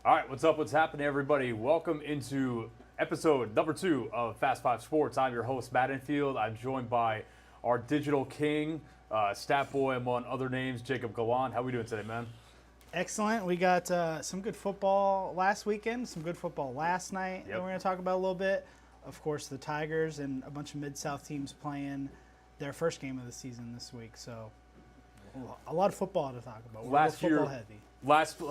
All right, what's up? What's happening, everybody? Welcome into episode number 2 of Fast Five Sports. I'm your host, Matt Enfield. I'm joined by our digital king, stat boy, among other names, Jacob Galan. How we doing today, man? Excellent. We got some good football last weekend, some good football last night that we're going to talk about a little bit. Of course, the Tigers and a bunch of Mid-South teams playing their first game of the season this week. So a lot of football to talk about. We're football heavy. Last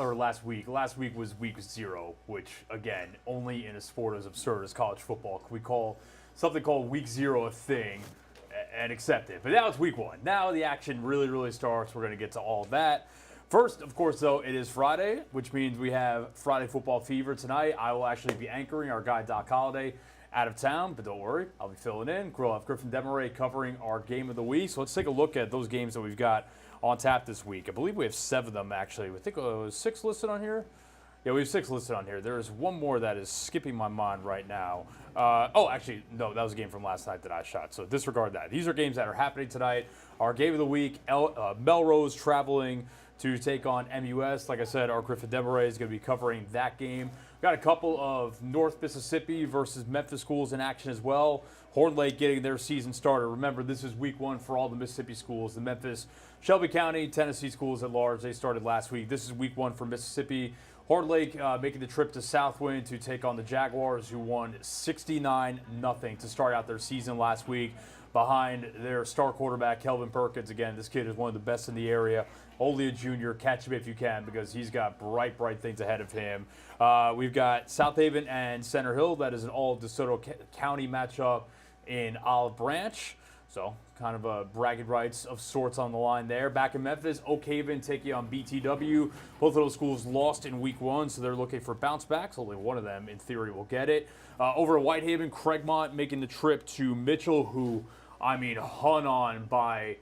week was week 0, which, again, only in a sport as absurd as college football can we call something called week 0 a thing and accept it. But now it's week 1. Now the action really starts. We're going to get to all of that. First, of course, though, it is Friday, which means we have Friday Football Fever tonight. I will actually be anchoring our guy, Doc Holliday, out of town, but don't worry, I'll be filling in. We'll have Griffin Demaray covering our game of the week. So let's take a look at those games that we've got on tap this week. I believe we have 7 of them, actually. I think it was 6 listed on here. Yeah, we have 6 listed on here. There is one more that is skipping my mind right now. Actually, no, that was a game from last night that I shot, so disregard that. These are games that are happening tonight. Our game of the week, Melrose traveling to take on MUS. Like I said, our Griffin Demaray is going to be covering that game. Got a couple of North Mississippi versus Memphis schools in action as well. Horn Lake getting their season started. Remember, this is week 1 for all the Mississippi schools. The Memphis, Shelby County, Tennessee schools at large, they started last week. This is week 1 for Mississippi. Horn Lake making the trip to Southwind to take on the Jaguars, who won 69-0 to start out their season last week behind their star quarterback, Kelvin Perkins. Again, this kid is one of the best in the area. Only a junior. Catch him if you can because he's got bright things ahead of him. We've got South Haven and Center Hill. That is an all DeSoto County matchup in Olive Branch. So kind of a bragging rights of sorts on the line there. Back in Memphis, Oak Haven taking on BTW. Both of those schools lost in week 1, so they're looking for bounce backs. Only one of them, in theory, will get it. Over at Whitehaven, Craigmont making the trip to Mitchell, who, hung on by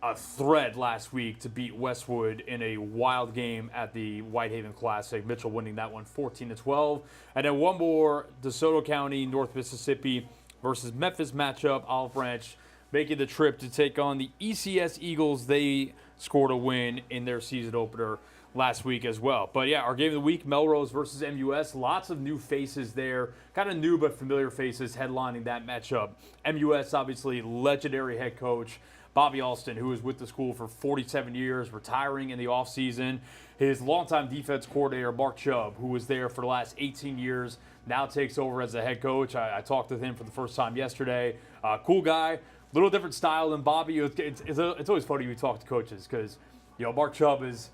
a thread last week to beat Westwood in a wild game at the Whitehaven Classic. Mitchell winning that one 14-12. And then one more, DeSoto County, North Mississippi versus Memphis matchup. Olive Branch making the trip to take on the ECS Eagles. They scored a win in their season opener last week as well. But yeah, our game of the week, Melrose versus MUS. Lots of new faces there. Kind of new but familiar faces headlining that matchup. MUS, obviously, legendary head coach Bobby Alston, who was with the school for 47 years, retiring in the offseason. His longtime defense coordinator, Mark Chubb, who was there for the last 18 years, now takes over as the head coach. I talked with him for the first time yesterday. Cool guy. Little different style than Bobby. It's always funny when you talk to coaches because, Mark Chubb is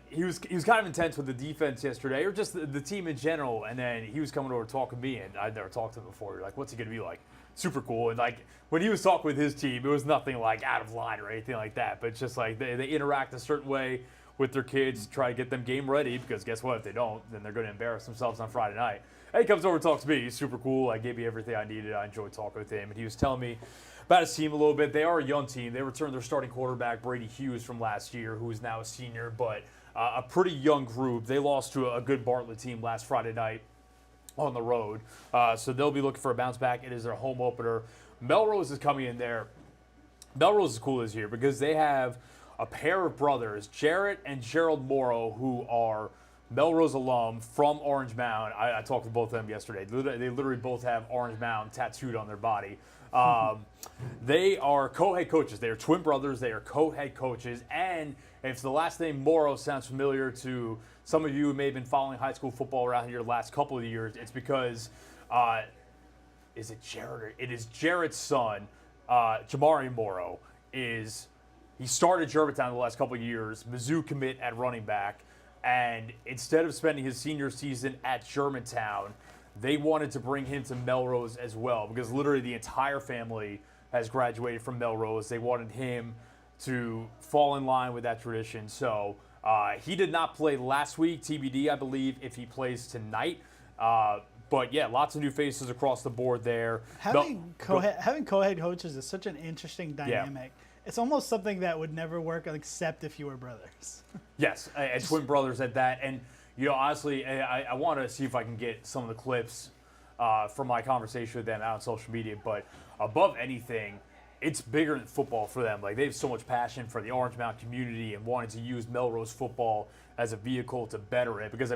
he was kind of intense with the defense yesterday, or just the team in general. And then he was coming over talking to me, and I'd never talked to him before. You're like, what's he gonna be like? Super cool. And like when he was talking with his team, it was nothing like out of line or anything like that. But it's just like they interact a certain way with their kids, try to get them game ready. Because guess what? If they don't, then they're going to embarrass themselves on Friday night. And he comes over and talks to me. He's super cool. I gave me everything I needed. I enjoyed talking with him, and he was telling me about his team a little bit. They are a young team. They returned their starting quarterback, Brady Hughes, from last year, who is now a senior, but a pretty young group. They lost to a good Bartlett team last Friday night on the road. So they'll be looking for a bounce back. It is their home opener. Melrose is coming in there. Melrose is cool this year because they have a pair of brothers, Jarrett and Gerald Morrow, who are Melrose alum from Orange Mound. I talked to both of them yesterday. They literally both have Orange Mound tattooed on their body. They are co-head coaches. They are twin brothers. They are co-head coaches. And if the last name Morrow sounds familiar to some of you who may have been following high school football around here the last couple of years, it's because is it Jarrett? It is Jarrett's son, Jamari Morrow. He started Germantown the last couple of years, Mizzou commit at running back, and instead of spending his senior season at Germantown, they wanted to bring him to Melrose as well because literally the entire family has graduated from Melrose. They wanted him to fall in line with that tradition. So he did not play last week, TBD, I believe, if he plays tonight. But yeah, lots of new faces across the board there. Having co-head coaches is such an interesting dynamic. Yeah. It's almost something that would never work except if you were brothers. Yes, and twin brothers at that. And, honestly, I want to see if I can get some of the clips from my conversation with them out on social media. But above anything, it's bigger than football for them. Like, they have so much passion for the Orange Mound community and wanting to use Melrose football as a vehicle to better it. Because,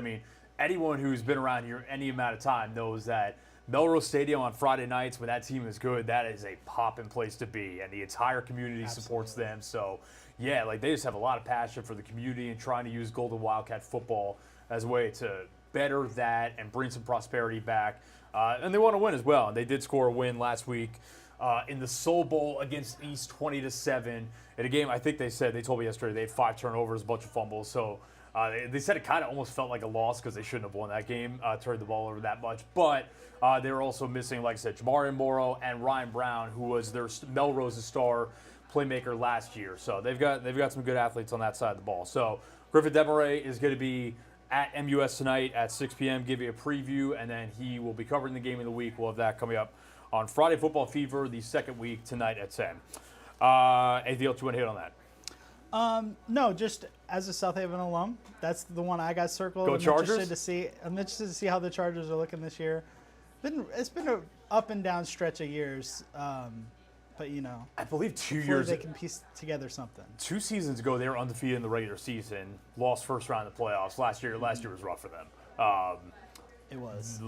anyone who's been around here any amount of time knows that Melrose Stadium on Friday nights, when that team is good, that is a poppin' place to be, and the entire community supports them. So, yeah, like they just have a lot of passion for the community and trying to use Golden Wildcat football as a way to better that and bring some prosperity back. And they want to win as well. And they did score a win last week in the Soul Bowl against East 20-7 in a game. I think they told me yesterday they had 5 turnovers, a bunch of fumbles. So they said it kind of almost felt like a loss because they shouldn't have won that game, turned the ball over that much. But they were also missing, like I said, Jamarian Morrow and Ryan Brown, who was their Melrose's star playmaker last year. So they've got some good athletes on that side of the ball. So Griffin Desmarais is going to be at MUS tonight at 6 p.m., give you a preview, and then he will be covering the game of the week. We'll have that coming up on Friday Football Fever, the second week, tonight at 10. Anything else you want to hit on that? No, just as a South Haven alum, that's the one I got circled. Go Chargers! I'm interested to see how the Chargers are looking this year. It's been an up and down stretch of years, but I believe 2 hopefully years they can piece together something. 2 seasons ago, they were undefeated in the regular season, lost first round of the playoffs. Last year was rough for them. It was.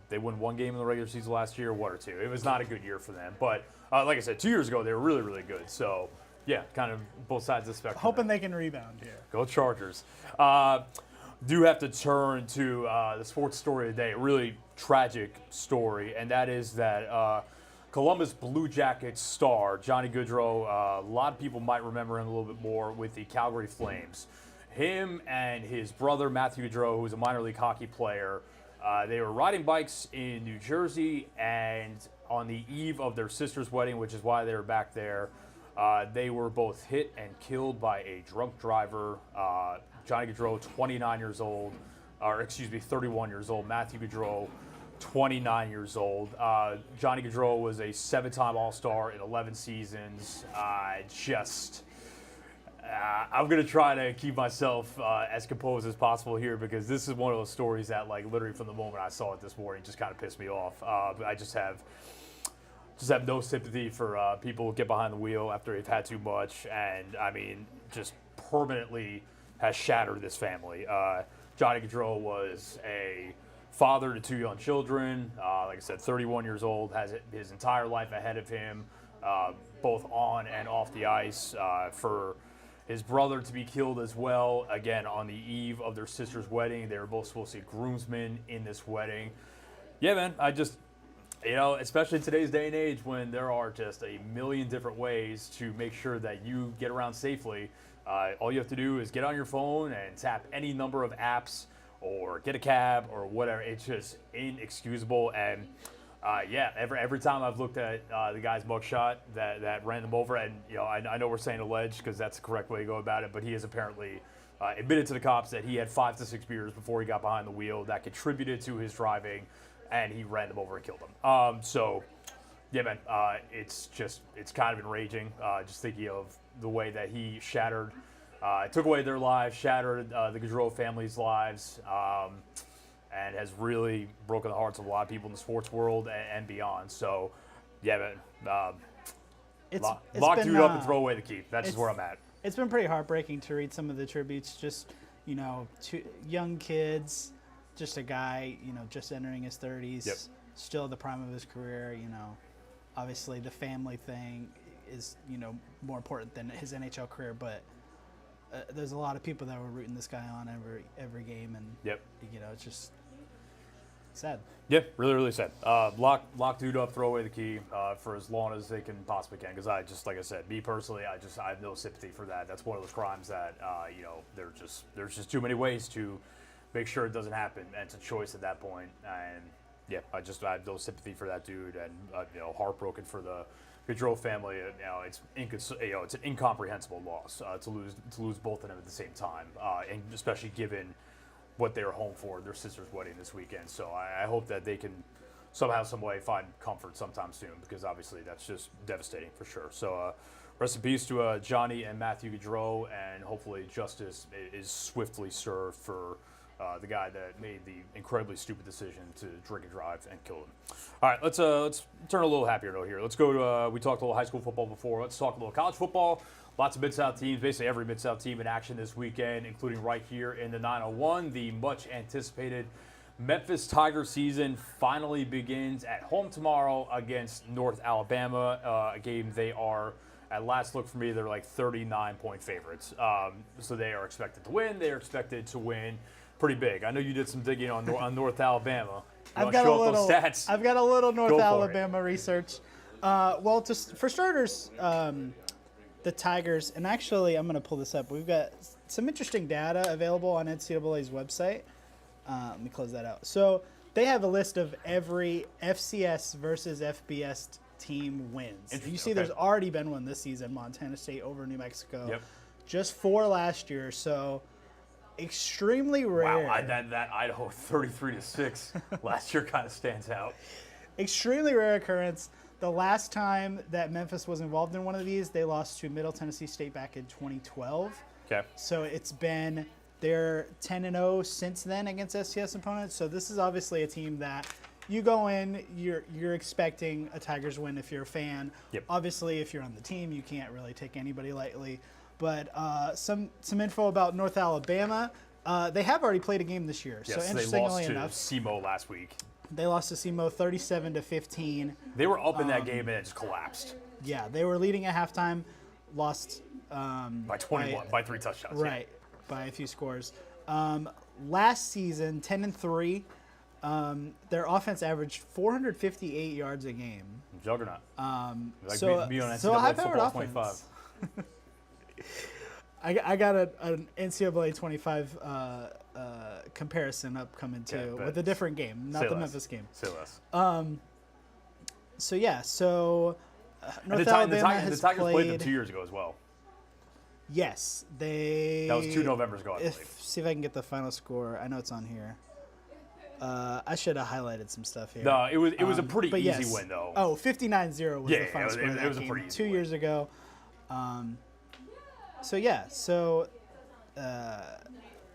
They won 1 game in the regular season last year, 1 or 2. It was not a good year for them. But like I said, 2 years ago, they were really, really good. So, yeah, kind of both sides of the spectrum. Hoping they can rebound here. Go Chargers. Do have to turn to the sports story today, a really tragic story, and that is that Columbus Blue Jackets star, Johnny Gaudreau, a lot of people might remember him a little bit more with the Calgary Flames. Him and his brother, Matthew Gaudreau, who was a minor league hockey player, they were riding bikes in New Jersey, and on the eve of their sister's wedding, which is why they were back there, they were both hit and killed by a drunk driver. Johnny Gaudreau, 31 years old. Matthew Gaudreau, 29 years old. Johnny Gaudreau was a 7-time All-Star in 11 seasons. I'm going to try to keep myself as composed as possible here because this is one of those stories that, like, literally from the moment I saw it this morning just kind of pissed me off. I just have no sympathy for people who get behind the wheel after they've had too much, and, I mean, just permanently has shattered this family. Johnny Gaudreau was a father to 2 young children. Like I said, 31 years old, has his entire life ahead of him, both on and off the ice. For his brother to be killed as well, again, on the eve of their sister's wedding. They were both supposed to be groomsmen in this wedding. Yeah, man, I just, especially in today's day and age when there are just a million different ways to make sure that you get around safely, all you have to do is get on your phone and tap any number of apps or get a cab or whatever. It's just inexcusable. And every time I've looked at the guy's mugshot that ran them over, and I know we're saying alleged because that's the correct way to go about it, but he has apparently admitted to the cops that he had 5 to 6 beers before he got behind the wheel that contributed to his driving, and he ran them over and killed them. Yeah, man, it's kind of enraging just thinking of the way that he shattered, took away their lives, shattered the Gaudreau family's lives, and has really broken the hearts of a lot of people in the sports world and beyond. So, yeah, man, lock dude up and throw away the key. That's just where I'm at. It's been pretty heartbreaking to read some of the tributes, just, to young kids, just a guy, just entering his 30s, Yep. still at the prime of his career, Obviously, the family thing is, more important than his NHL career, but there's a lot of people that were rooting this guy on every game, and Yep. It's just sad. Yeah, really, really sad. Lock dude up, throw away the key for as long as they can possibly can. Because like I said, me personally, I have no sympathy for that. That's one of those crimes that there's just too many ways to make sure it doesn't happen, and it's a choice at that point. And yeah, I have no sympathy for that dude, and heartbroken for the Gaudreau family. It's an incomprehensible loss to lose both of them at the same time, and especially given what they were home for, their sister's wedding this weekend. So I hope that they can somehow, some way find comfort sometime soon, because obviously that's just devastating for sure. So rest in peace to Johnny and Matthew Gaudreau, and hopefully justice is swiftly served for the guy that made the incredibly stupid decision to drink and drive and kill him. All right, let's turn a little happier note here. Let's go to we talked a little high school football before. Let's talk a little college football. Lots of Mid-South teams, basically every Mid-South team in action this weekend, including right here in the 901. The much-anticipated Memphis Tigers season finally begins at home tomorrow against North Alabama, a game they are, at last look for me, they're like 39-point favorites. So they are expected to win. They are expected to win pretty big. I know you did some digging on North Alabama. I've got a little North Alabama research. Well, just for starters, the Tigers, and actually I'm going to pull this up. We've got some interesting data available on NCAA's website. Let me close that out. So they have a list of every FCS versus FBS team wins. You see there's already been one this season, Montana State over New Mexico. Yep. Just 4 last year, so extremely rare. Wow, that Idaho 33-6 last year kind of stands out. Extremely rare occurrence. The last time that Memphis was involved in one of these, they lost to Middle Tennessee State back in 2012. Okay. So it's been, they're 10-0 since then against FCS opponents. So this is obviously a team that you go in, you're expecting a Tigers win if you're a fan. Yep. Obviously, if you're on the team, you can't really take anybody lightly. But some info about North Alabama. They have already played a game this year. Yes, so interestingly they enough, lost to SEMO last week. They lost to SEMO 37-15. They were up in that game and it just collapsed. Yeah, they were leading at halftime, lost by 21, by 3 touchdowns. Right, by a few scores. Last season, 10-3, their offense averaged 458 yards a game. Juggernaut. So a high-powered offense. 25. I got an NCAA 25 comparison upcoming too, with a different game, not the Memphis game. Say less. So North Alabama has the Tigers played them 2 years ago as well. Yes, that was 2 Novembers ago, I believe. See if I can get the final score. I know it's on here. I should have highlighted some stuff here. No, it was a pretty easy win though. Oh, 59-0 was the final score. It was a pretty easy 2 years ago.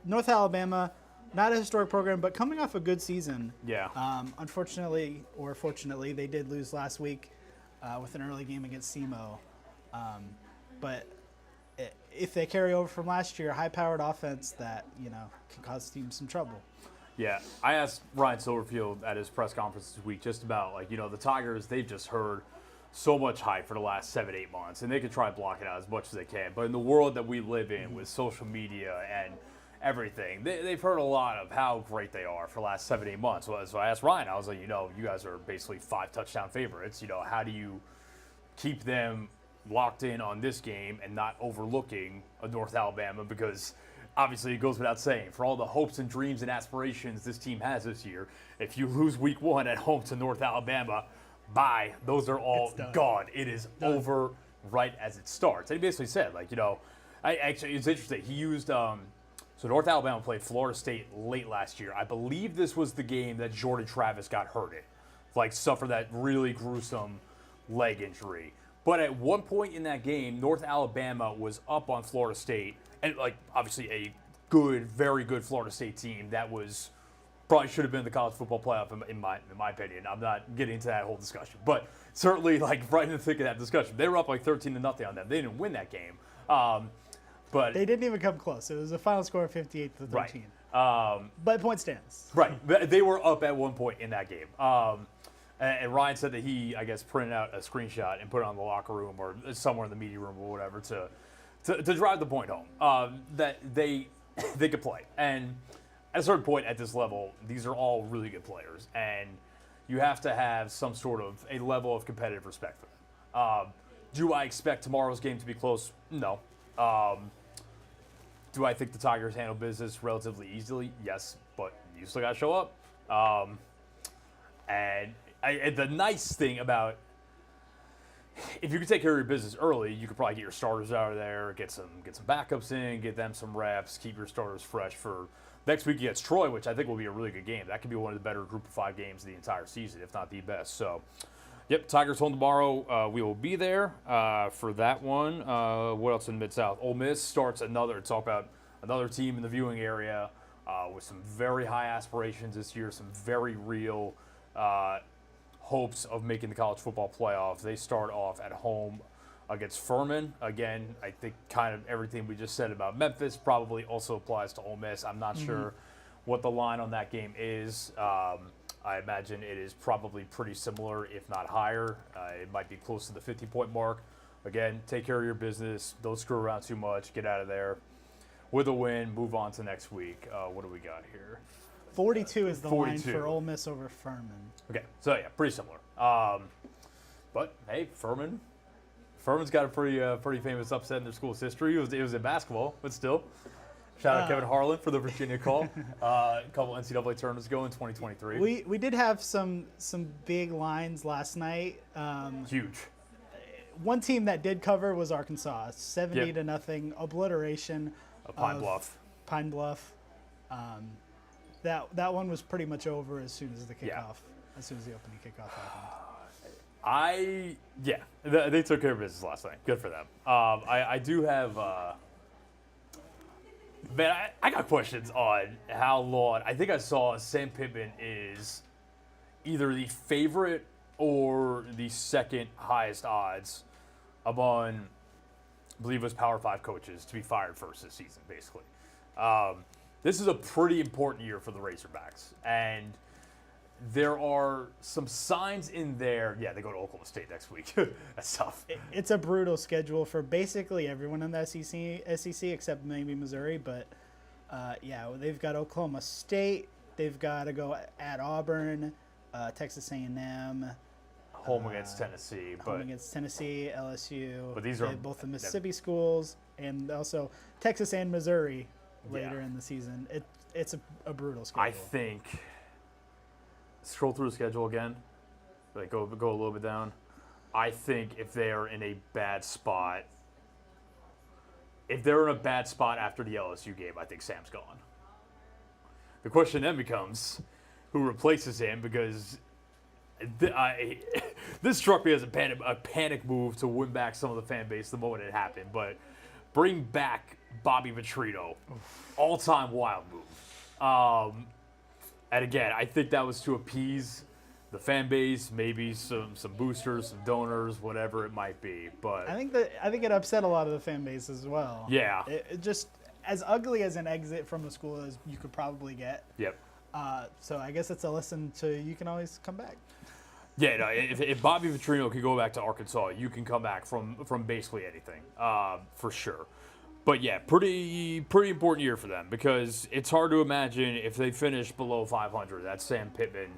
North Alabama, not a historic program, but coming off a good season. Yeah. Unfortunately, or fortunately, they did lose last week with an early game against SEMO. But if they carry over from last year, high-powered offense that can cause teams some trouble. Yeah, I asked Ryan Silverfield at his press conference this week just about the Tigers. They've just heard so much hype for the last 7-8 months, and they can try and block it out as much as they can. But in the world that we live in with social media and everything, they've heard a lot of how great they are for the last 7-8 months. So I asked Ryan, I was like, you guys are basically 5 touchdown favorites. How do you keep them locked in on this game and not overlooking a North Alabama? Because obviously it goes without saying, for all the hopes and dreams and aspirations this team has this year, if you lose week 1 at home to North Alabama, bye, those are all gone. It is over right as it starts. And he basically said, actually, it's interesting. He used, so North Alabama played Florida State late last year. I believe this was the game that Jordan Travis got hurt in, suffered that really gruesome leg injury. But at one point in that game, North Alabama was up on Florida State, and obviously a good, very good Florida State team that was probably should have been in the college football playoff in my opinion. I'm not getting into that whole discussion, but certainly right in the thick of that discussion, they were up 13-0 on them. They didn't win that game, but they didn't even come close. It was a final score of 58-13. Right. But point stands. Right. They were up at one point in that game. And Ryan said that he, I guess, printed out a screenshot and put it on the locker room or somewhere in the media room or whatever to drive the point home that they could play. And at a certain point at this level, these are all really good players, and you have to have some sort of a level of competitive respect for them. Do I expect tomorrow's game to be close? No. Do I think the Tigers handle business relatively easily? Yes, but you still got to show up. And the nice thing about, if you can take care of your business early, you could probably get your starters out of there, get some backups in, get them some reps, keep your starters fresh for next week against Troy, which I think will be a really good game. That could be one of the better Group of 5 games of the entire season, if not the best. So, yep, Tigers home tomorrow. We will be there for that one. What else in Mid-South? Ole Miss starts talk about another team in the viewing area. with some very high aspirations this year, some very real hopes of making the college football playoff. They start off at home against Furman. Again, I think kind of everything we just said about Memphis probably also applies to Ole Miss. I'm not sure what the line on that game is. I imagine it is probably pretty similar, if not higher. It might be close to the 50-point mark. Again, take care of your business. Don't screw around too much. Get out of there with a win. Move on to next week. What do we got here? 42 is the 42. line for Ole Miss over Furman. Okay, so yeah, pretty similar. But hey, Furman's got a pretty famous upset in their school's history. It was in basketball, but still. Shout out Kevin Harlan for the Virginia call. A couple NCAA tournaments ago in 2023. We did have some big lines last night. Huge. One team that did cover was Arkansas, 70-0 obliteration. Pine Bluff. Pine Bluff. That one was pretty much over as soon as the kickoff. Yeah. As soon as the opening kickoff They happened. took care of business last night. Good for them. I do have, man, I got questions on how long. I think I saw Sam Pittman is either the favorite or the second highest odds among, I believe it was Power 5 coaches to be fired first this season, basically. This is a pretty important year for the Razorbacks, and there are some signs in there. Yeah, they go to Oklahoma State next week. That's tough. It's a brutal schedule for basically everyone in the SEC except maybe Missouri. But, they've got Oklahoma State. They've got to go at Auburn, Texas A&M. Home against Tennessee. Home against Tennessee, LSU. But these are both the Mississippi schools, and also Texas and Missouri later in the season. It's a brutal schedule. I think – scroll through the schedule again. Like go a little bit down. I think if they are in a bad spot, after the LSU game, I think Sam's gone. The question then becomes, who replaces him? Because this struck me as a panic move to win back some of the fan base the moment it happened. But bring back Bobby Petrino, all-time wild move. And again, I think that was to appease the fan base, maybe some boosters, some donors, whatever it might be. But I think it upset a lot of the fan base as well. Yeah. It just as ugly as an exit from the school as you could probably get. Yep. So I guess it's a lesson to you can always come back. Yeah, no, if Bobby Petrino can go back to Arkansas, you can come back from basically anything, for sure. But yeah, pretty important year for them because it's hard to imagine if they finish below 500 that Sam Pittman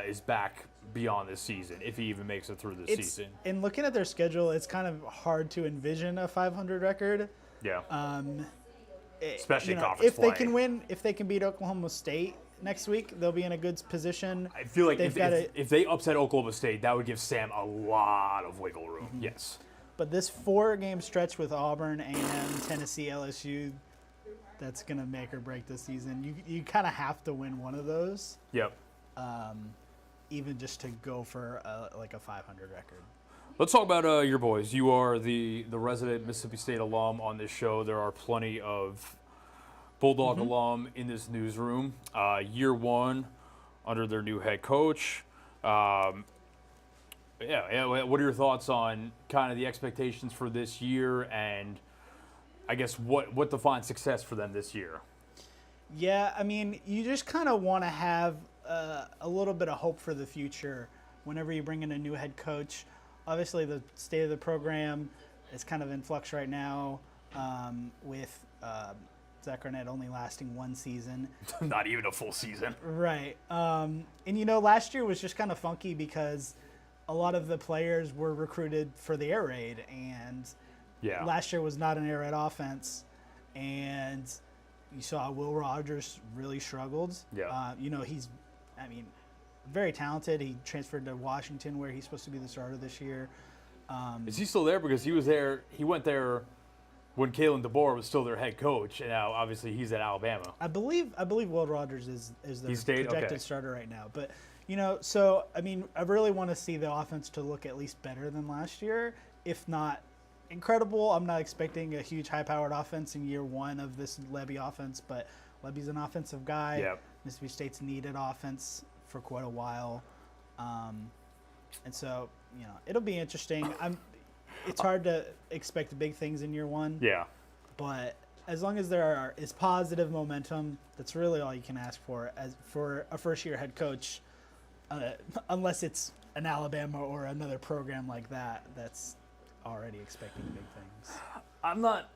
is back beyond this season, if he even makes it through this season. In looking at their schedule, it's kind of hard to envision a 500 record. Yeah. Especially conference if play. if they can beat Oklahoma State next week, they'll be in a good position. I feel like if they upset Oklahoma State, that would give Sam a lot of wiggle room. Mm-hmm. Yes. But this 4-game stretch with Auburn and Tennessee, LSU, that's going to make or break this season. You kind of have to win one of those. Yep. Even just to go for a 500 record. Let's talk about your boys. You are the resident Mississippi State alum on this show. There are plenty of Bulldog alum in this newsroom. Year one under their new head coach. What are your thoughts on kind of the expectations for this year and I guess what defines success for them this year? Yeah, I mean, you just kind of want to have a little bit of hope for the future whenever you bring in a new head coach. Obviously, the state of the program is kind of in flux right now with Zach Arnett only lasting one season. Not even a full season. Right. And, last year was just kind of funky because a lot of the players were recruited for the air raid, and last year was not an air raid offense. And you saw Will Rogers really struggled. Yeah. He's very talented. He transferred to Washington where he's supposed to be the starter this year. Is he still there? Because he was there. He went there when Kalen DeBoer was still their head coach, and now obviously he's at Alabama. I believe Will Rogers is the projected starter right now. But I really want to see the offense to look at least better than last year, if not incredible. I'm not expecting a huge high-powered offense in year one of this Levy offense, but Levy's an offensive guy. Yep. Mississippi State's needed offense for quite a while. And so, it'll be interesting. It's hard to expect big things in year one. Yeah. But as long as there is positive momentum, that's really all you can ask for for a first-year head coach, unless it's an Alabama or another program like that that's already expecting big things. I'm not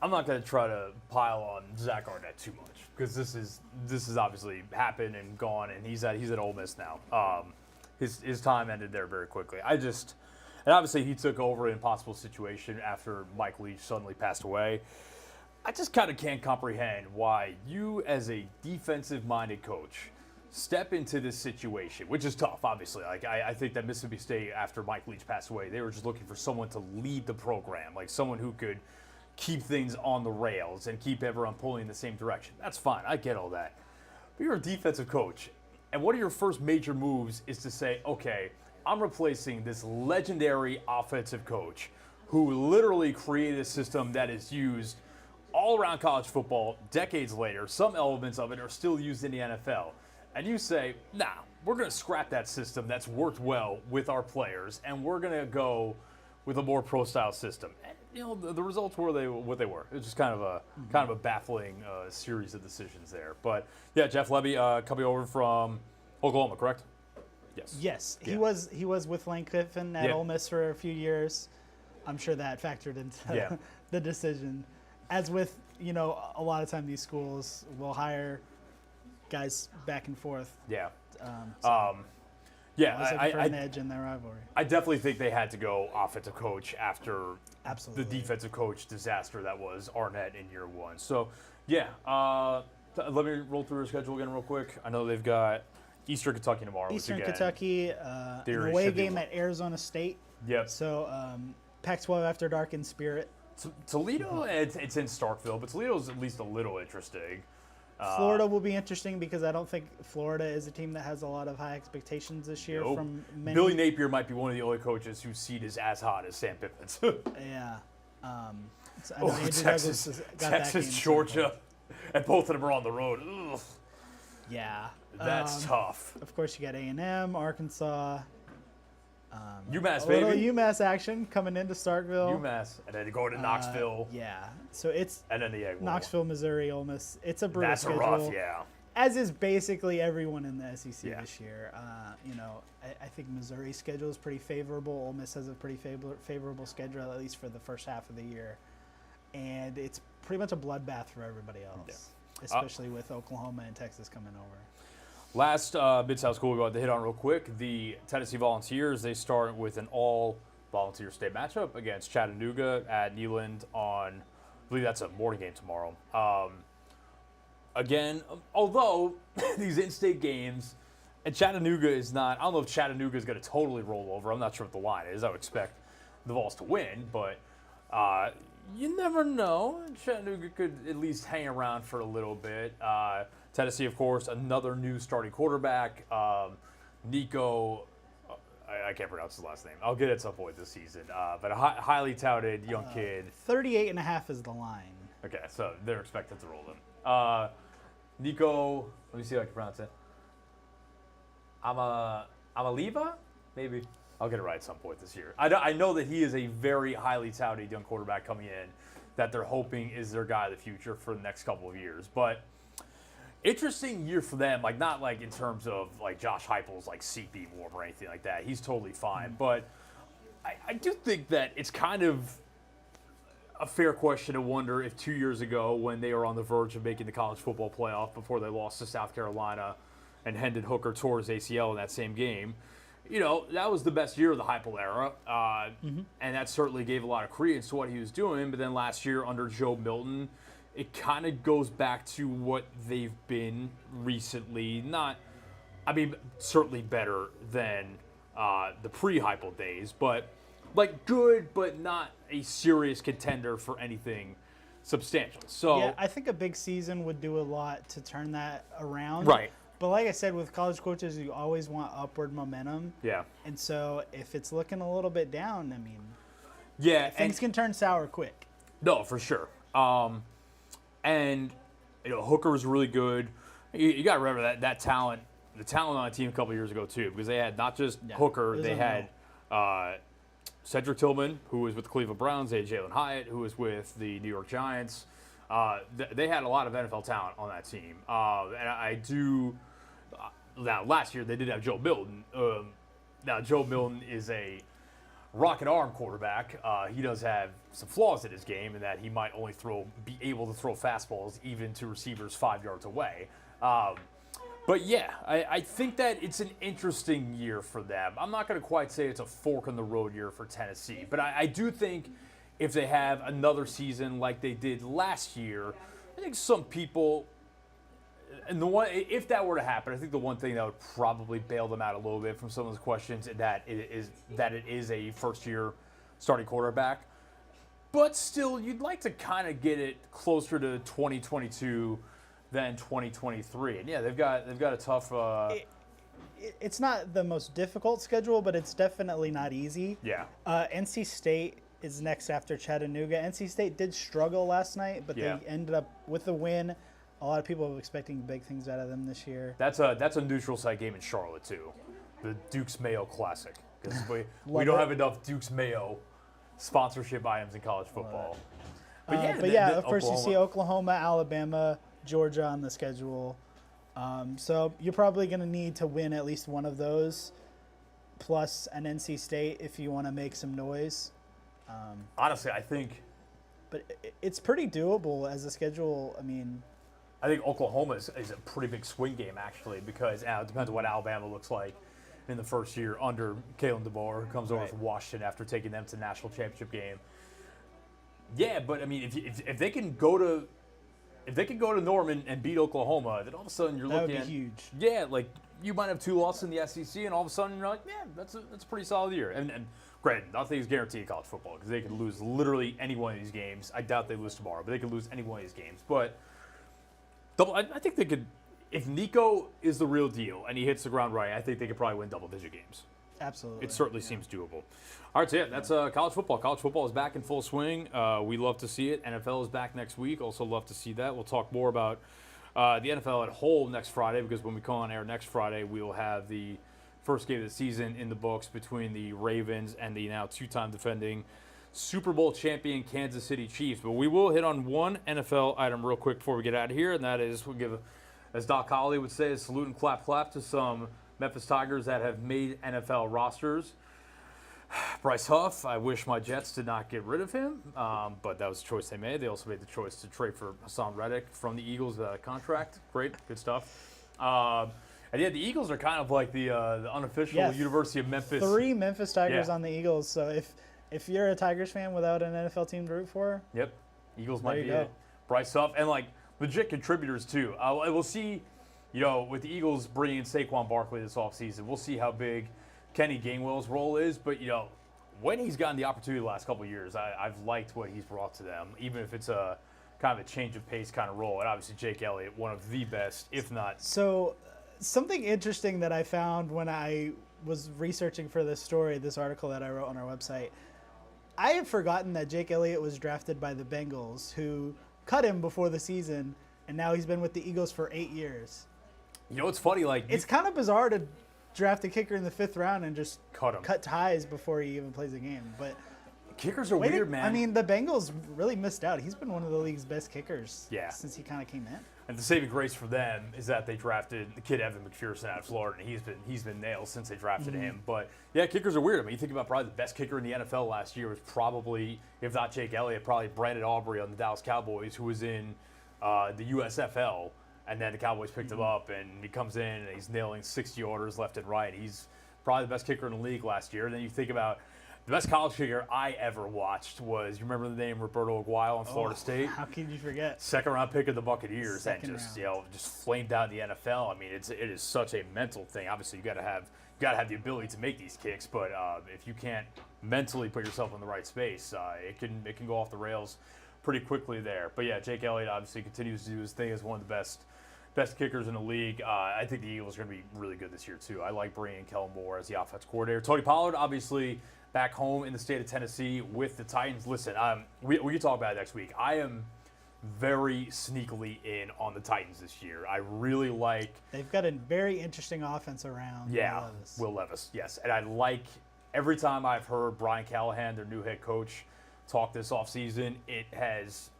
going to try to pile on Zach Arnett too much because this is obviously happened and gone, and he's at Ole Miss now. His time ended there very quickly. And obviously he took over an impossible situation after Mike Leach suddenly passed away. I just kind of can't comprehend why you, as a defensive-minded coach, step into this situation, which is tough, obviously. Like I think that Mississippi State, after Mike Leach passed away, they were just looking for someone to lead the program, like someone who could keep things on the rails and keep everyone pulling in the same direction. That's fine. I get all that. But you're a defensive coach, and one of your first major moves is to say, okay, I'm replacing this legendary offensive coach who literally created a system that is used all around college football decades later. Some elements of it are still used in the NFL. And you say, nah, we're going to scrap that system that's worked well with our players, and we're going to go with a more pro-style system. And, the results were what they were. It was just kind of a baffling series of decisions there. But yeah, Jeff Levy coming over from Oklahoma, correct? Yes. Yes, Yeah. he was with Lane Kiffin at Ole Miss for a few years. I'm sure that factored into the decision. As with, a lot of time these schools will hire guys back and forth. Yeah. Yeah, looking for an edge in their rivalry. I definitely think they had to go offensive coach after Absolutely. the defensive coach disaster that was Arnett in year one. So, yeah, let me roll through their schedule again real quick. I know they've got Eastern Kentucky tomorrow. Eastern Kentucky, an away game at Arizona State. Yep. So, Pac-12 after dark in spirit. Toledo, it's in Starkville, but Toledo's at least a little interesting. Florida will be interesting because I don't think Florida is a team that has a lot of high expectations this year from many. Billy Napier might be one of the only coaches whose seat is as hot as Sam Pittman's. Yeah. So I know Andrew Douglas has got that game Georgia, and both of them are on the road. Ugh. Yeah. That's tough. Of course, you got A&M, Arkansas. UMass, a baby. little UMass action coming into Starkville. UMass, and then go to Knoxville. Yeah. So it's and then the Egg Bowl. Knoxville, Missouri, Ole Miss. It's a brutal schedule. That's rough, yeah. As is basically everyone in the SEC Yeah. this year. I think Missouri's schedule is pretty favorable. Ole Miss has a pretty favorable schedule, at least for the first half of the year. And it's pretty much a bloodbath for everybody else, especially with Oklahoma and Texas coming over. Last Mid-South school we want to hit on real quick. The Tennessee Volunteers, they start with an all-volunteer state matchup against Chattanooga at Neyland on, I believe that's a morning game tomorrow. Again, although these in-state games, and Chattanooga is not, I don't know if Chattanooga is going to totally roll over. I'm not sure what the line is. I would expect the Vols to win, but you never know. Chattanooga could at least hang around for a little bit. Tennessee, of course, another new starting quarterback. Nico, I can't pronounce his last name. I'll get it at some point this season. But a highly touted young kid. 38.5 is the line. Okay, so they're expected to roll them. Nico, let me see if I can pronounce it. Amaliva? Maybe. I'll get it right at some point this year. I know that he is a very highly touted young quarterback coming in that they're hoping is their guy of the future for the next couple of years. But interesting year for them, like not like in terms of like Josh Heupel's like CP warm or anything like that. He's totally fine. But I do think that it's kind of a fair question to wonder if 2 years ago, when they were on the verge of making the college football playoff before they lost to South Carolina and Hendon Hooker tore his ACL in that same game, that was the best year of the Heupel era, and that certainly gave a lot of credence to what he was doing. But then last year under Joe Milton, it kind of goes back to what they've been recently. Certainly better than the pre-Heupel days, but like good, but not a serious contender for anything substantial. So yeah, I think a big season would do a lot to turn that around. Right. But like I said, with college coaches, you always want upward momentum. Yeah. And so if it's looking a little bit down, yeah, things can turn sour quick. No, for sure. And Hooker's really good. You got to remember that talent, the talent on the team a couple years ago too, because they had not just Hooker, they had Cedric Tillman, who was with the Cleveland Browns. They had Jalen Hyatt, who was with the New York Giants. They had a lot of NFL talent on that team, and I do. Now, last year they did have Joe Milton. Now, Joe Milton is a rocket arm quarterback. He does have some flaws in his game in that he might only be able to throw fastballs even to receivers 5 yards away. But yeah, I think that it's an interesting year for them. I'm not going to quite say it's a fork in the road year for Tennessee, but I do think if they have another season like they did last year, I think some people, and if that were to happen, I think the one thing that would probably bail them out a little bit from some of those questions is that it is a first-year starting quarterback. But still, you'd like to kind of get it closer to 2022 than 2023. And yeah, they've got a tough. It's not the most difficult schedule, but it's definitely not easy. Yeah. NC State is next after Chattanooga. NC State did struggle last night, but they ended up with a win. A lot of people are expecting big things out of them this year. That's a neutral site game in Charlotte too, the Dukes Mayo Classic, because we don't have enough Dukes Mayo sponsorship items in college football. But of course you see Oklahoma, Alabama, Georgia on the schedule. So you're probably going to need to win at least one of those, plus an NC State if you want to make some noise. Honestly, I think. But it's pretty doable as a schedule. I mean, I think Oklahoma is a pretty big swing game, actually, because it depends on what Alabama looks like in the first year under Kalen DeBoer, who comes over from Washington after taking them to the national championship game. Yeah, but I mean, if they can go to Norman and beat Oklahoma, then all of a sudden you're looking at that would be huge. Yeah, like you might have 2 losses in the SEC, and all of a sudden you're like, man, that's a pretty solid year. And granted, nothing is guaranteed in college football because they could lose literally any one of these games. I doubt they lose tomorrow, but they could lose any one of these games. But I think they could, if Nico is the real deal and he hits the ground right, I think they could probably win double-digit games. Absolutely. It certainly seems doable. All right, so yeah, that's college football. College football is back in full swing. We love to see it. NFL is back next week. Also love to see that. We'll talk more about the NFL at whole next Friday, because when we come on air next Friday, we will have the first game of the season in the books between the Ravens and the now 2-time defending Super Bowl champion Kansas City Chiefs. But we will hit on one NFL item real quick before we get out of here, and that is we'll give, as Doc Holliday would say, a salute and clap to some Memphis Tigers that have made NFL rosters. Bryce Huff, I wish my Jets did not get rid of him, but that was a choice they made. They also made the choice to trade for Hassan Reddick from the Eagles without a contract. Great, good stuff. And yeah, the Eagles are kind of like the unofficial University of Memphis. 3 Memphis Tigers on the Eagles. So if you're a Tigers fan without an NFL team to root for, Eagles might be it. Bryce Huff and like legit contributors too. We'll see. With the Eagles bringing in Saquon Barkley this offseason, we'll see how big Kenny Gainwell's role is. But when he's gotten the opportunity the last couple of years, I've liked what he's brought to them, even if it's a kind of a change of pace kind of role. And obviously Jake Elliott, one of the best, if not. So something interesting that I found when I was researching for this story, this article that I wrote on our website, I had forgotten that Jake Elliott was drafted by the Bengals, who cut him before the season, and now he's been with the Eagles for 8 years. It's funny, it's kind of bizarre to draft a kicker in the 5th round and just cut ties before he even plays a game. But kickers are weird, man. I mean, the Bengals really missed out. He's been one of the league's best kickers since he kind of came in. And the saving grace for them is that they drafted the kid Evan McPherson out of Florida, and he's been nailed since they drafted him. But yeah, kickers are weird. I mean, you think about probably the best kicker in the NFL last year was probably, if not Jake Elliott, probably Brandon Aubrey on the Dallas Cowboys, who was in the USFL. And then the Cowboys picked him up, and he comes in, and he's nailing 60-yarders left and right. He's probably the best kicker in the league last year. And then you think about the best college kicker I ever watched was, you remember the name Roberto Aguayo on Florida State? How can you forget? 2nd-round pick of the Buccaneers, just flamed out in the NFL. I mean, it is such a mental thing. Obviously, you got to have the ability to make these kicks, but if you can't mentally put yourself in the right space, it can go off the rails pretty quickly there. But yeah, Jake Elliott obviously continues to do his thing as one of the best kickers in the league. I think the Eagles are going to be really good this year too. I like bringing Kellen Moore as the offense coordinator. Tony Pollard, obviously back home in the state of Tennessee with the Titans. Listen, we can talk about it next week. I am very sneakily in on the Titans this year. I really like. They've got a very interesting offense around. Yeah, Will Levis, yes. And I like every time I've heard Brian Callahan, their new head coach, talk this offseason, it has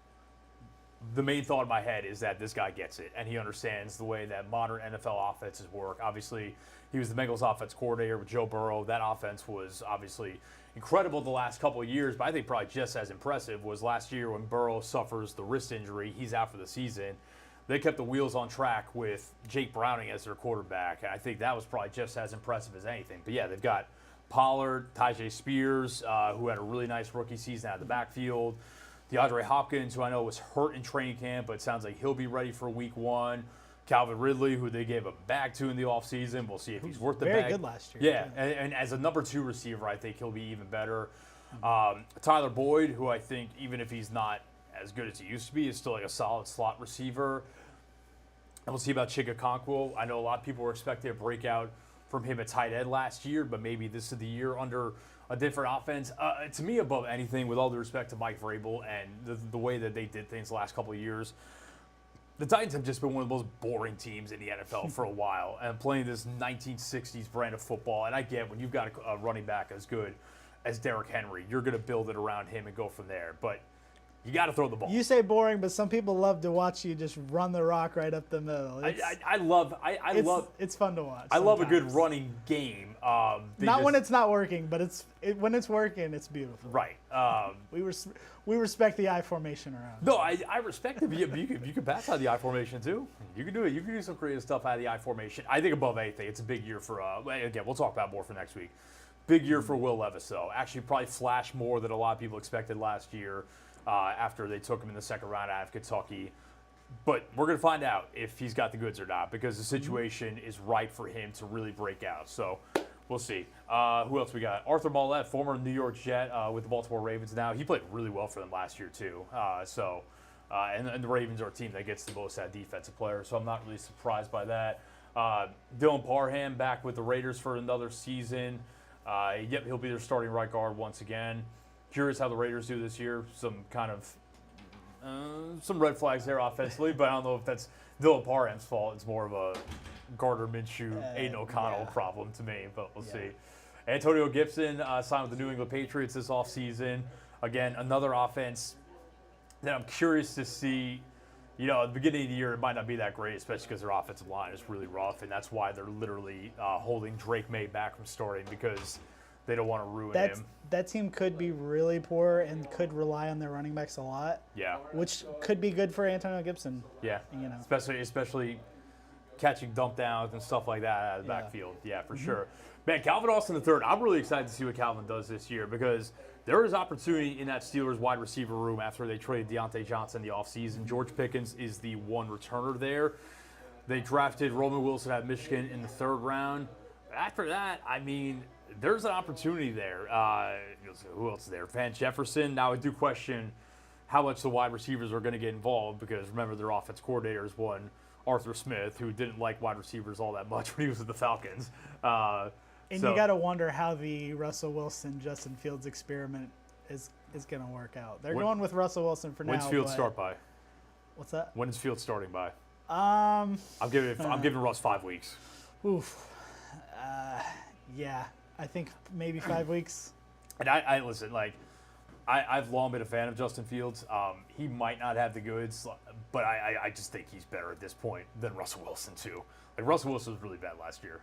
the main thought in my head is that this guy gets it, and he understands the way that modern NFL offenses work. Obviously, he was the Bengals offense coordinator with Joe Burrow. That offense was obviously incredible the last couple of years, but I think probably just as impressive was last year when Burrow suffers the wrist injury. He's out for the season. They kept the wheels on track with Jake Browning as their quarterback, and I think that was probably just as impressive as anything. But yeah, they've got Pollard, Tyjae Spears, who had a really nice rookie season out of the backfield. DeAndre Hopkins, who I know was hurt in training camp, but it sounds like he'll be ready for week 1. Calvin Ridley, who they gave a bag to in the offseason. We'll see if he's worth the bag. Very good last year. Yeah, and as a number 2 receiver, I think he'll be even better. Tyler Boyd, who I think, even if he's not as good as he used to be, is still like a solid slot receiver. And we'll see about Chig Okonkwo. I know a lot of people were expecting a breakout from him at tight end last year, but maybe this is the year under a different offense. To me, above anything, with all due respect to Mike Vrabel and the way that they did things the last couple of years, the Titans have just been one of the most boring teams in the NFL for a while, and playing this 1960s brand of football. And I get when you've got a running back as good as Derrick Henry, you're going to build it around him and go from there. But you got to throw the ball. You say boring, but some people love to watch you just run the rock right up the middle. It's fun to watch. I love a good running game. Not when it's not working, but when it's working, it's beautiful. Right. We respect the I formation around. No, I respect it. You can pass out of the I formation too. You can do it. You can do some creative stuff out of the I formation. I think above anything, it's a big year for. Again, we'll talk about more for next week. Big year for Will Levis, though. Actually, probably flashed more than a lot of people expected last year. After they took him in the second round out of Kentucky. But we're going to find out if he's got the goods or not, because the situation is ripe for him to really break out. So we'll see. Who else we got? Arthur Mollett, former New York Jet with the Baltimore Ravens now. He played really well for them last year, too. And the Ravens are a team that gets the most out of defensive players, so I'm not really surprised by that. Dylan Parham back with the Raiders for another season. Yep, he'll be their starting right guard once again. Curious how the Raiders do this year. Some red flags there offensively, but I don't know if that's Dylan Parham's fault. It's more of a Gardner Minshew, Aiden O'Connell problem to me, but we'll see. Antonio Gibson signed with the New England Patriots this offseason. Again, another offense that I'm curious to see. You know, at the beginning of the year, it might not be that great, especially because their offensive line is really rough, and that's why they're literally holding Drake May back from starting, because they don't want to ruin him. That team could be really poor and could rely on their running backs a lot. Yeah. Which could be good for Antonio Gibson. Yeah. You know. Especially catching dump downs and stuff like that out of the backfield. Yeah, for sure. Man, Calvin Austin III, I'm really excited to see what Calvin does this year, because there is opportunity in that Steelers wide receiver room after they traded Deontay Johnson in the offseason. George Pickens is the one returner there. They drafted Roman Wilson out of Michigan in the 3rd round. After that, I mean, there's an opportunity there. Who else is there? Van Jefferson. Now, I do question how much the wide receivers are going to get involved, because remember, their offense coordinator is one, Arthur Smith, who didn't like wide receivers all that much when he was with the Falcons. You got to wonder how the Russell Wilson, Justin Fields experiment is going to work out. They're going with Russell Wilson for now. When's Fields start by? What's that? When is Fields starting by? I'm giving Russ 5 weeks. Oof. Yeah, I think maybe 5 weeks. And I listen, like, I've long been a fan of Justin Fields. He might not have the goods, but I just think he's better at this point than Russell Wilson too. Like, Russell Wilson was really bad last year.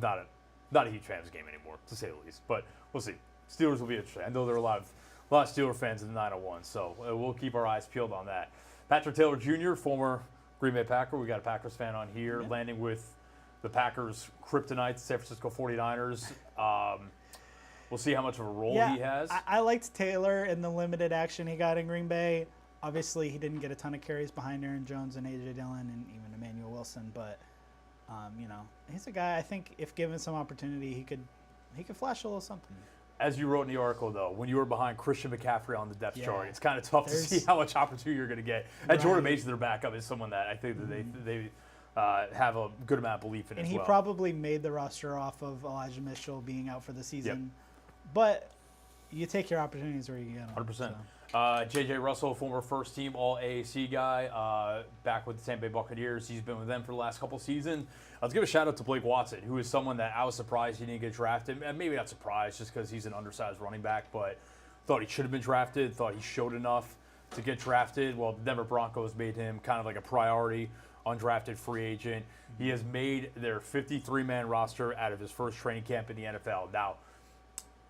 Not a huge fan of his game anymore, to say the least. But we'll see. Steelers will be interesting. I know there are a lot of Steeler fans in the 901, so we'll keep our eyes peeled on that. Patrick Taylor Jr., former Green Bay Packer. We got a Packers fan on here, landing with the Packers kryptonite, the San Francisco 49ers. We'll see how much of a role he has. I liked Taylor in the limited action he got in Green Bay. Obviously, he didn't get a ton of carries behind Aaron Jones and A.J. Dillon and even Emmanuel Wilson, but he's a guy, I think, if given some opportunity, he could flash a little something. As you wrote in the article, though, when you were behind Christian McCaffrey on the depth chart, it's kind of tough to see how much opportunity you're going to get. And Jordan Mason, their backup, is someone that I think that they have a good amount of belief in as well. And he probably made the roster off of Elijah Mitchell being out for the season. But you take your opportunities where you get them. 100%. J.J. Russell, former first-team All-AAC guy, back with the Tampa Bay Buccaneers. He's been with them for the last couple seasons. Let's give a shout-out to Blake Watson, who is someone that I was surprised he didn't get drafted. And maybe not surprised just because he's an undersized running back, but thought he should have been drafted, thought he showed enough to get drafted. Well, the Denver Broncos made him kind of like a priority undrafted free agent. He has made their 53-man roster out of his first training camp in the NFL. Now,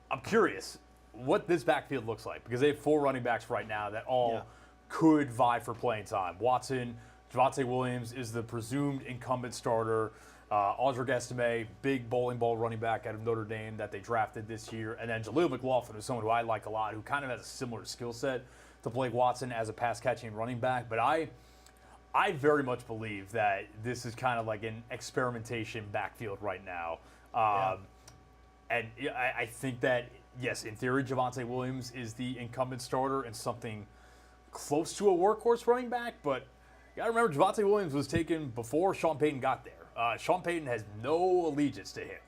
I'm curious what this backfield looks like because they have 4 running backs right now that all could vie for playing time. Watson, Javonte Williams is the presumed incumbent starter. Audric Estime, big bowling ball running back out of Notre Dame that they drafted this year. And then Jaleel McLaughlin is someone who I like a lot, who kind of has a similar skill set to Blake Watson as a pass-catching running back. But I very much believe that this is kind of like an experimentation backfield right now. And I think that, yes, in theory, Javonte Williams is the incumbent starter and something close to a workhorse running back. But you got to remember, Javonte Williams was taken before Sean Payton got there. Sean Payton has no allegiance to him.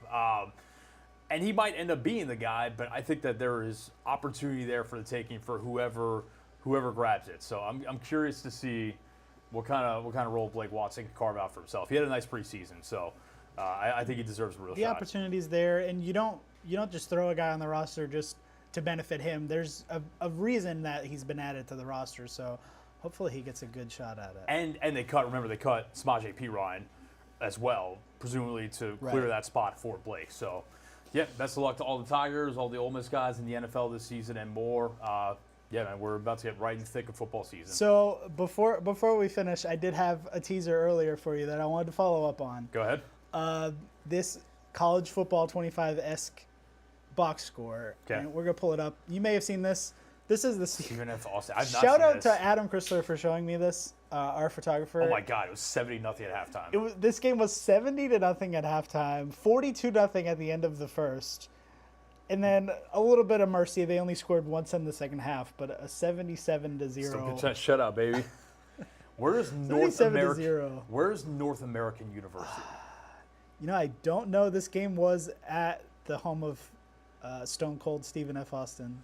And he might end up being the guy, but I think that there is opportunity there for the taking for whoever grabs it. So I'm curious to see what kind of role Blake Watson can carve out for himself. He had a nice preseason, so I think he deserves a real shot. The opportunity's there, and you don't just throw a guy on the roster just to benefit him. There's a reason that he's been added to the roster, so hopefully he gets a good shot at it. And they cut Samaje Perine as well, presumably to clear that spot for Blake. So, yeah, best of luck to all the Tigers, all the Ole Miss guys in the NFL this season, and more. Yeah, man, we're about to get right in the thick of football season. So before we finish, I did have a teaser earlier for you that I wanted to follow up on. Go ahead. This college football 25-esque box score. Okay. And we're going to pull it up. You may have seen this. This is the Stephen F. Austin. I've not shout seen out this. to Adam Chrysler for showing me this, our photographer. Oh my God, it was 70-0 at halftime. This game was 70-0 at halftime, 42-0 at the end of the first. And then a little bit of mercy. They only scored once in the second half, but a 77-0. Still get that shutout, baby. Where's North American? Where's North American University? You know, I don't know. This game was at the home of Stone Cold Stephen F. Austin.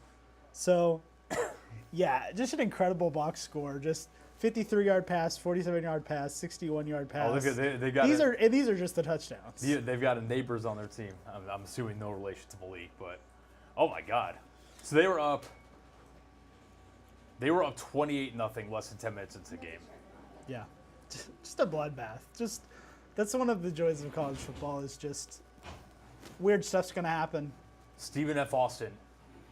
So, yeah, just an incredible box score. Just 53-yard pass, 47-yard pass, 61-yard pass. Oh, they got these are just the touchdowns. They've got neighbors on their team. I'm assuming no relation to Malik, but oh my God! So they were up 28-0 less than 10 minutes into the game. Yeah, just a bloodbath. That's one of the joys of college football. Is just weird stuff's gonna happen. Stephen F. Austin,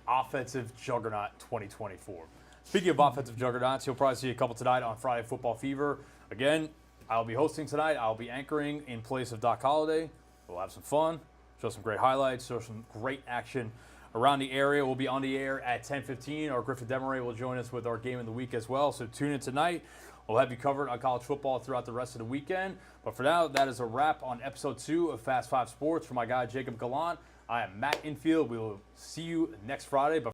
offensive juggernaut 2024. Speaking of offensive juggernauts, you'll probably see a couple tonight on Friday Football Fever. Again, I'll be hosting tonight. I'll be anchoring in place of Doc Holliday. We'll have some fun, show some great highlights, show some great action around the area. We'll be on the air at 10:15. Our Griffin Demaray will join us with our game of the week as well. So tune in tonight. We'll have you covered on college football throughout the rest of the weekend. But for now, that is a wrap on episode 2 of Fast 5 Sports. For my guy, Jacob Gallant, I am Matt Infield. We will see you next Friday. But